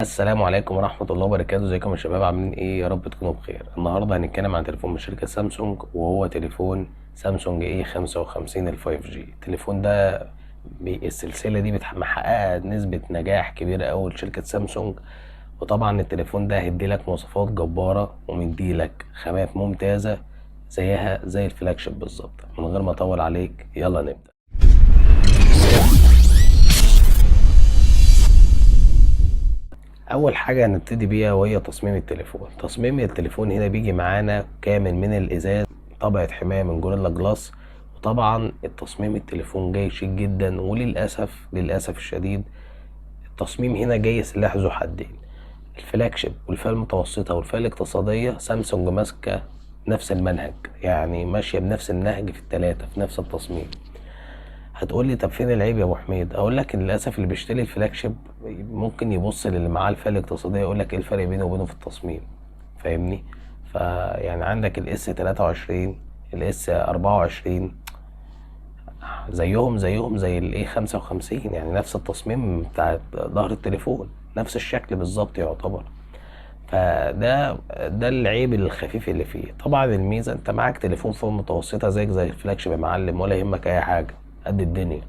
السلام عليكم ورحمة الله وبركاته. ازيكم يا شباب؟ عاملين ايه؟ يا رب تكونوا بخير. النهارده هنتكلم عن تليفون من شركة سامسونج، وهو تليفون سامسونج اي 55 ال 5G. التليفون ده السلسلة دي محققة نسبة نجاح كبيرة أوي لشركة سامسونج. وطبعا التليفون ده هيديلك مواصفات جبارة ومديلك خامات ممتازة زيها زي الفلاج شيب بالظبط. من غير ما اطول عليك يلا نبدأ. اول حاجه هنبتدي بيها وهي تصميم التليفون. تصميم التليفون هنا بيجي معانا كامل من الازاز، طبقه حمايه من جوريلا جلاس. وطبعا التصميم التليفون جاي شيك جدا، وللاسف الشديد التصميم هنا جاي سلاح ذو حدين. الفلاج شيب والفئه المتوسطه والفئه الاقتصاديه سامسونج ماسكه نفس المنهج، يعني ماشيه بنفس النهج في الثلاثه في نفس التصميم. هتقول لي طب فين العيب يا ابو حميد؟ اقول لك ان للاسف اللي بيشتري الفلاج شيب ممكن يبص للي معاه الفئه الاقتصاديه يقول لك ايه الفرق بينه وبينه في التصميم، فاهمني؟ فيعني عندك الاس 23 الاس 24 زيهم زي الاي 55، يعني نفس التصميم بتاع ظهر التليفون، نفس الشكل بالظبط يعتبر. فده العيب الخفيف اللي فيه. طبعا الميزه انت معاك تليفون فوق متوسطه زيك زي الفلاج شيب يا معلم، ولا يهمك اي حاجه قد الدنيا.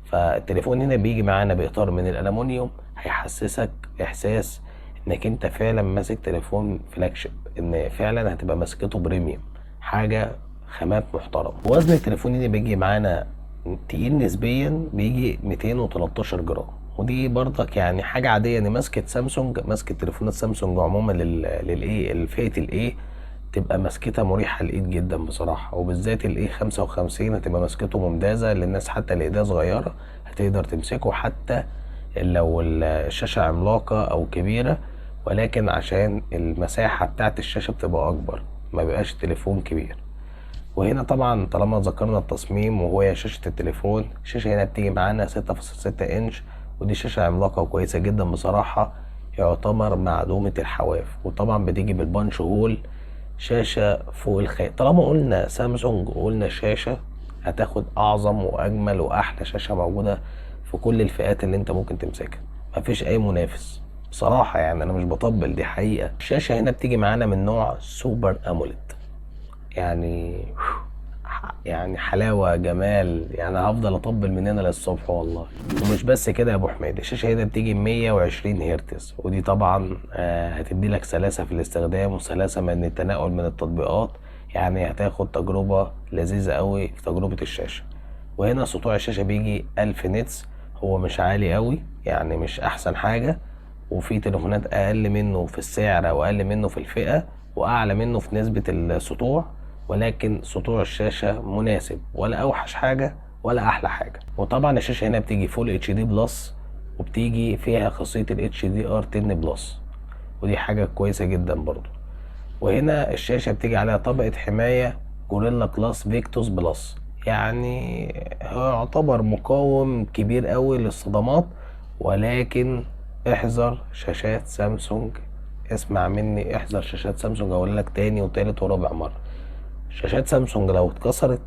فالتليفون هنا بيجي معانا باطار من الالومنيوم، هيحسسك احساس انك انت فعلا ماسك تليفون فلاج شيب، ان فعلا هتبقى ماسكته بريميوم، حاجه خامات محترمه. وزن التليفون هنا بيجي معانا تقيل نسبيا، بيجي 213 جرام. ودي برضك يعني حاجه عاديه، يعني ماسكه تليفونات سامسونج عموما للايه الفئه الايه تبقى مسكتها مريحة للإيد جدا بصراحة. وبالذات الإيه 55 هتبقى مسكته ممتازة للناس حتى اللي إيديها صغيرة هتقدر تمسكه، حتى لو الشاشة عملاقة أو كبيرة، ولكن عشان المساحة بتاعت الشاشة بتبقى أكبر، ما بيبقاش تليفون كبير. وهنا طبعا طالما ذكرنا التصميم وهو شاشة التليفون، الشاشة هنا بتيجي معانا 6.6 إنش، ودي شاشة عملاقة وكويسة جدا بصراحة، يعتبر معدومة الحواف. وطبعا بتيجي بالبانش هول، شاشة فوق الخيال. طالما قلنا سامسونج وقلنا شاشة، هتاخد أعظم وأجمل وأحلى شاشة موجودة في كل الفئات اللي أنت ممكن تمسكها، مفيش أي منافس بصراحة. يعني أنا مش بطبل، دي حقيقة. الشاشة هنا بتيجي معانا من نوع سوبر أموليد، يعني يعني حلاوة جمال، يعني هفضل اطبل من هنا للصبح والله. ومش بس كده يا ابو حميد، الشاشة هنا بتيجي 120 هرتز، ودي طبعا هتدي لك سلاسة في الاستخدام وسلاسة من التنقل من التطبيقات، يعني هتاخد تجربة لذيذة قوي في تجربة الشاشة. وهنا سطوع الشاشة بيجي 1000 نتس، هو مش عالي قوي، يعني مش احسن حاجة. وفي تليفونات اقل منه في السعر او اقل منه في الفئة واعلى منه في نسبة السطوع، ولكن سطوع الشاشة مناسب، ولا اوحش حاجة ولا احلى حاجة. وطبعا الشاشة هنا بتيجي فول اتش دي بلس، وبتيجي فيها خاصية الاتش دي ار 10 بلس، ودي حاجة كويسة جدا برضو. وهنا الشاشة بتيجي عليها طبقة حماية جوريلا كلاس فيكتوس بلس، يعني هو يعتبر مقاوم كبير قوي للصدمات. ولكن احذر شاشات سامسونج، اسمع مني، احذر شاشات سامسونج، اقول لك تاني وتالت ورابع مرة. شاشات سامسونج لو اتكسرت،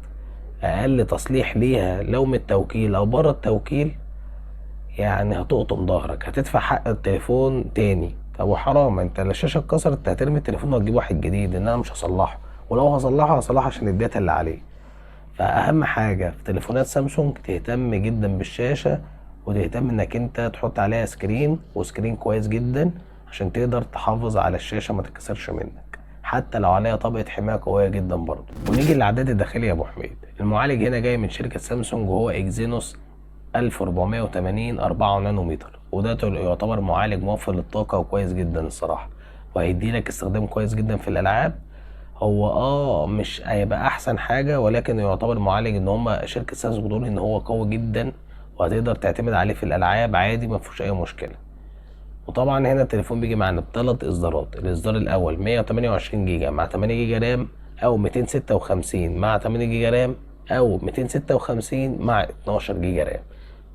اقل تصليح ليها لو من التوكيل او بره التوكيل، يعني هتقطم ظهرك، هتدفع حق التليفون تاني. طب وحرام، انت الشاشه اتكسرت هترمي التليفون وتجيب واحد جديد، ان انا مش هصلحه، ولو هصلحه عشان الداتا اللي عليه. فاهم حاجه في تليفونات سامسونج، تهتم جدا بالشاشه، وتهتم انك انت تحط عليها سكرين، وسكرين كويس جدا عشان تقدر تحافظ على الشاشه ما تتكسرش منك، حتى لو عليها طبقه حمايه قويه جدا برضه. ونيجي للاعداد الداخليه يا ابو حميد. المعالج هنا جاي من شركه سامسونج، وهو اكزينوس 1480 4 نانومتر، وده يعتبر معالج موفر للطاقة وكويس جدا الصراحة، وهيدي لك استخدام كويس جدا في الألعاب. هو مش هيبقى أحسن حاجة، ولكن يعتبر معالج إن هما شركة سامسونج بتقول إن هو قوي جدا، وهتقدر تعتمد عليه في الألعاب عادي، مفيهوش أي مشكلة. وطبعا هنا التليفون بيجي معانا بثلاث إصدارات. الإصدار الأول 128 جيجا مع 8 جيجا رام، أو 256 مع 8 جيجا رام، أو 256 مع 12 جيجا رام.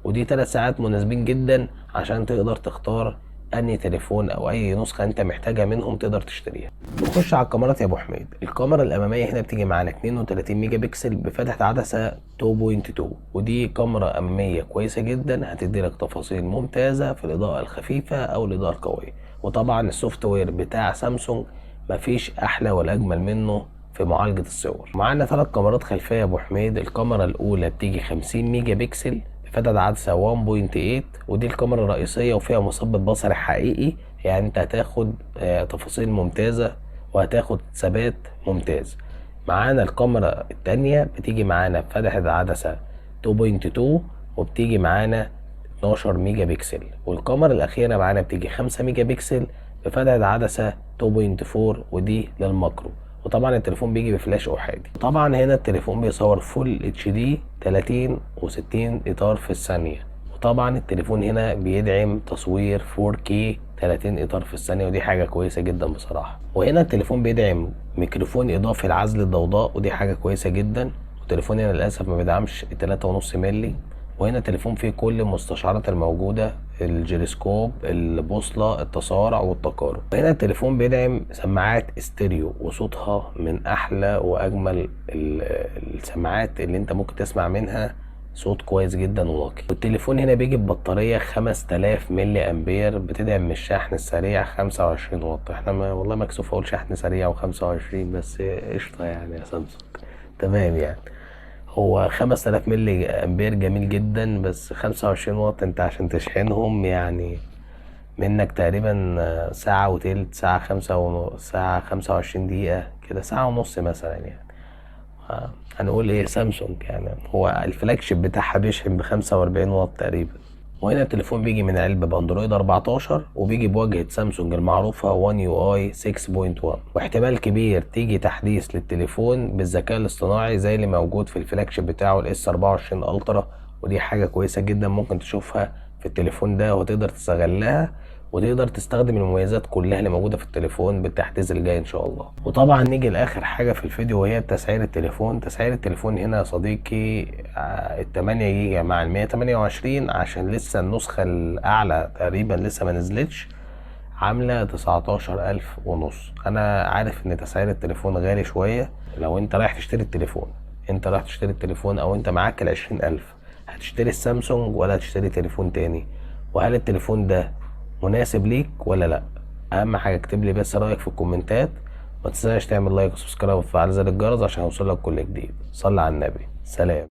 ودي 3 ساعات مناسبين جدا عشان تقدر تختار انهي تليفون او اي نسخه انت محتاجها منهم تقدر تشتريها. نخش على الكاميرات يا ابو حميد. الكاميرا الاماميه هنا بتيجي معانا 32 ميجا بكسل بفتحه عدسه 2.2، ودي كاميرا اماميه كويسه جدا، هتدي لك تفاصيل ممتازه في الاضاءه الخفيفه او الاضاءه القويه. وطبعا السوفت وير بتاع سامسونج مفيش احلى ولا اجمل منه في معالجه الصور. معانا 3 كاميرات خلفيه يا ابو حميد. الكاميرا الاولى بتيجي 50 ميجا بكسل بفتحة عدسة 1.8، ودي الكاميرا الرئيسية وفيها مثبت بصري حقيقي، يعني انت هتاخد تفاصيل ممتازة وهتاخد ثبات ممتاز. معانا الكاميرا التانية بتيجي معانا بفتحة عدسة 2.2 وبتيجي معانا 12 ميجا بكسل، والكاميرا الأخيرة معانا بتيجي 5 ميجا بكسل بفتحة عدسة 2.4 ودي للماكرو. وطبعا التليفون بيجي بفلاش احادي. طبعا هنا التليفون بيصور فول اتش دي 30 و60 اطار في الثانيه. وطبعا التليفون هنا بيدعم تصوير 4K 30 اطار في الثانيه، ودي حاجه كويسه جدا بصراحه. وهنا التليفون بيدعم ميكروفون اضافي لعزل الضوضاء، ودي حاجه كويسه جدا. والتليفون هنا للاسف ما بيدعمش 3.5 مللي. وهنا التليفون فيه كل المستشعرات الموجودة، الجيروسكوب، البوصلة، التسارع والتقارب. وهنا التليفون بيدعم سماعات استيريو وصوتها من احلى واجمل السماعات اللي انت ممكن تسمع منها صوت كويس جدا ونقي. والتليفون هنا بيجي ببطارية 5000 ملي امبير بتدعم الشحن السريع 25 واط. احنا والله مكسوف اقول شحن سريع و25، بس قشطة يعني يا سامسونج، تمام يعني. هو 5000 ملي امبير جميل جدا، بس 25 واط انت عشان تشحنهم يعني منك تقريبا ساعة وتلت، ساعة 25 دقيقة كده، ساعة ونص مثلا يعني. هنقول ايه سامسونج يعني، هو الفلاج شيب بتاعها بيشحن ب45 واط تقريبا. وهنا التليفون بيجي من علبة باندرويد 14 وبيجي بواجهة سامسونج المعروفة وان يو اي 6.1، واحتمال كبير تيجي تحديث للتليفون بالذكاء الاصطناعي زي اللي موجود في الفلاج شيب بتاعه الاس 24 الترا، ودي حاجة كويسة جدا ممكن تشوفها في التليفون ده وتقدر تستغلها وتقدر تستخدم المميزات كلها اللي موجوده في التليفون بالتحديث الجاي ان شاء الله. وطبعا نيجي لاخر حاجه في الفيديو وهي تسعير التليفون. تسعير التليفون هنا يا صديقي ال 8 جيجا مع ال 128 عشان لسه النسخه الاعلى تقريبا لسه ما نزلتش، عامله 19,000 ونص. انا عارف ان تسعير التليفون غالي شويه. لو انت رايح تشتري التليفون، او انت معاك ال 20,000، هتشتري السامسونج ولا هتشتري تليفون تاني؟ وهل التليفون ده مناسب ليك ولا لا؟ اهم حاجه اكتب لي بس رايك في الكومنتات. ما تنساش تعمل لايك وسبسكرايب وتفعل زر الجرس عشان يوصلك كل جديد. صلي على النبي. سلام.